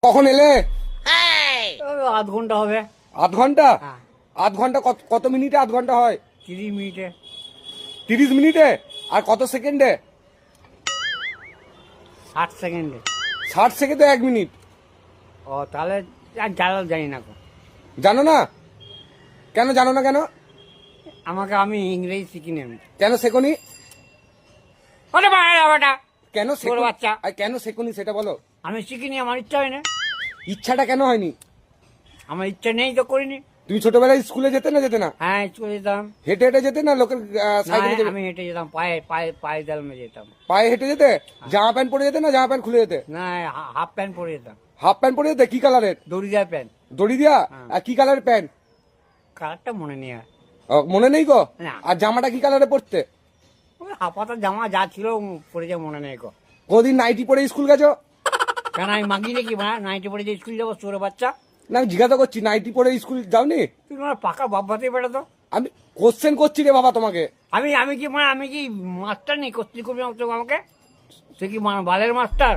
কখন এলে? আধ ঘন্টা হবে। আধ ঘন্টা? হ্যাঁ। আধ ঘন্টা কত মিনিটে আধ ঘন্টা হয়? 30 মিনিটে। 30 মিনিটে? আর কত সেকেন্ডে? 60 সেকেন্ডে। 60 সেকেন্ডে 1 মিনিট। ও তাহলে আর জানি না গো। জানো না? কেন জানো না কেন? আমি ইংরেজি শিখিনি আমি। কেন শেখনি? ওটা বাবাটা কেন ছোট শেখনি? বাচ্চা। আর কেন শেখনি সেটা বলো। আমি শিখিনি, আমার ইচ্ছা হয় না। ইচ্ছাটা কেন হয়নি? আমার ইচ্ছা নেই তো করিনি। তুমি ছোটবেলায় স্কুলে যেতে না যেতে না? হ্যাঁ স্কুলে যেতাম। হেঁটে হেঁটে যেতে না লোকের না সাইকেলে যেতে? আমি হেঁটে যেতাম, পায়ে পায়ে পায়ে দালমে যেতাম। পায়ে হেঁটে যেতে? জামা প্যান্ট পরে যেতে না জামা প্যান্ট খুলে যেতে? না হাফ প্যান্ট পরে যেতাম। হাফ প্যান্ট পরে যেতে? কি কালারের? দড়িদার প্যান্ট। দড়ি দিয়া? হ্যাঁ। আর কি কালারের প্যান্ট? কালারটা মনে নেই আর। মনে নেই গো? না। আর জামাটা কি কালারে পরতে? ওই হাফাতা জামা যা ছিল পরে যা মনে নেই গো। কোনদিন নাইটি পরে স্কুল গেছো? কেন আমি মাগি নাকি মা নাইটে পরে যে স্কুল যাবো চোর বাচ্চা? না আমি জিজ্ঞাসা করছি নাইটি পরে স্কুল যাওনি? তুই তোমার পাকা বাবাতে বেড়াতো। আমি কোশ্চেন করছি রে বাবা তোমাকে। আমি কি মাস্টার নেই কস্তি করবি আমাকে? তুই কি বালের মাস্টার?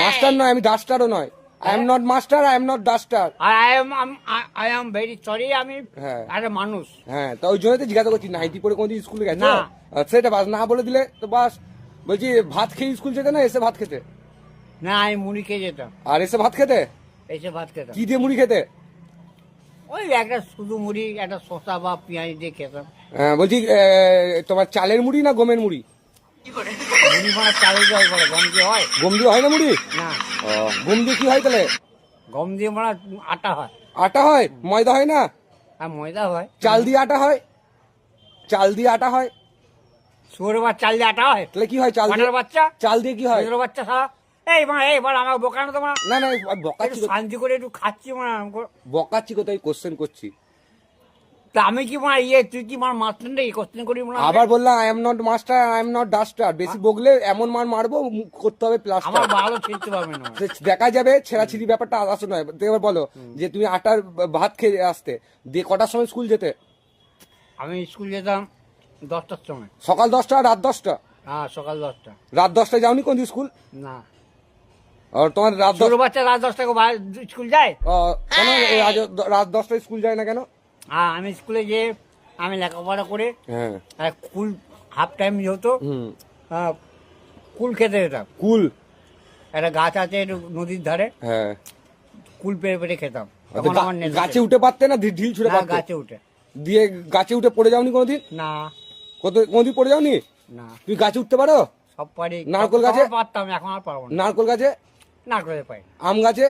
মাস্টার নয়, আমি ডাস্টারও নয়। I am not master, I am not duster. আর আই এম ভেরি সরি, আমি হ্যাঁ। একটা মানুষ। হ্যাঁ তো ওই জন্যই তো জিজ্ঞাসা করছি নাইটি পরে কোনদিন স্কুলে গেছো? না। সেটা বাস না বলে দিলে তো বাস। বলছি ভাত খেয়ে স্কুল যেতে না এসে ভাত খেতে? না আমি মুড়ি খেয়ে যেতাম। আর এসে ভাত খেতে? এসে ভাত খেতাম। কি দিয়ে মুড়ি খেতে? ওই একটা শুধু মুড়ি, একটা শসা বা পেঁয়াজ দিয়ে খেতাম। বলছি তোমার চালের মুড়ি না গমের মুড়ি? মুড়ি মানে চালের জল করে, গম দিয়ে হয় গম দিয়ে হয় না মুড়ি? না। গম দিয়ে কি হয় তাহলে? গম দিয়ে মানে আটা হয়। আটা হয়, ময়দা হয় না? আর ময়দা হয়। চাল দিয়ে আটা হয়? চাল দিয়ে আটা হয়? শুয়োরের বাচ্চা চাল দিয়ে আটা হয়? তাহলে কি হয় চাল দিয়ে? পাটার বাচ্চা, চাল দিয়ে কি হয়? শুয়োরের বাচ্চা সারা। এইবার আমার বোকানো তোমার। না না একটু বকাচ্ছি শান্তি করে একটু খাচ্ছি মানে বকাচ্ছি কোথায় কোশ্চেন করছি। তা আমি কি মানে তুই কি মার মাস্টার নেই কোশ্চেন করি মানে আবার বললাম I am not master, I am not duster. বেশি বকলে এমন মার মারবো মুখ করতে হবে আমার প্লাস্টার। ভালো খেলতে পারবে না। দেখা যাবে ছেঁড়াছিড়ি ব্যাপারটা আসো নয়। তো এবার বলো যে তুমি আটার ভাত খেয়ে আসতে দিয়ে কটার সময় স্কুল যেতে? আমি স্কুল যেতাম 10টার সময়। সকাল 10টা রাত 10টা? হ্যাঁ সকাল 10টা। রাত 10টায় যাওনি কোন স্কুল? না আর তোমার রাত ছোট 10 বাচ্চা রাত 10টাকে স্কুল যায়। কেন আজ রাত 10টায় স্কুল যায় না কেন? হ্যাঁ আমি স্কুলে যে আমি লেখাপড়া করে হ্যাঁ কুল হাফ টাইম যেহেতু হুম কুল খেতে যেতাম। কুল? একটা গাছ আছে একটু নদীর ধারে, হ্যাঁ কুল পেরে পেরে খেতাম। তখন আমার নেশা গাছে ছিল। উঠে পারতে না ঢিল ছুড়ে না, পারতে? গাছে উঠে। দিয়ে গাছে উঠে পড়ে যাওনি কোনোদিন? না কোনোদিন পড়ে যাওনি? না তুমি গাছে উঠতে পারো? সব পারি। নারকেল গাছে? পারতাম, এখন আর পারবো না। নারকেল গাছে? নারকেল পাই। আম গাছে?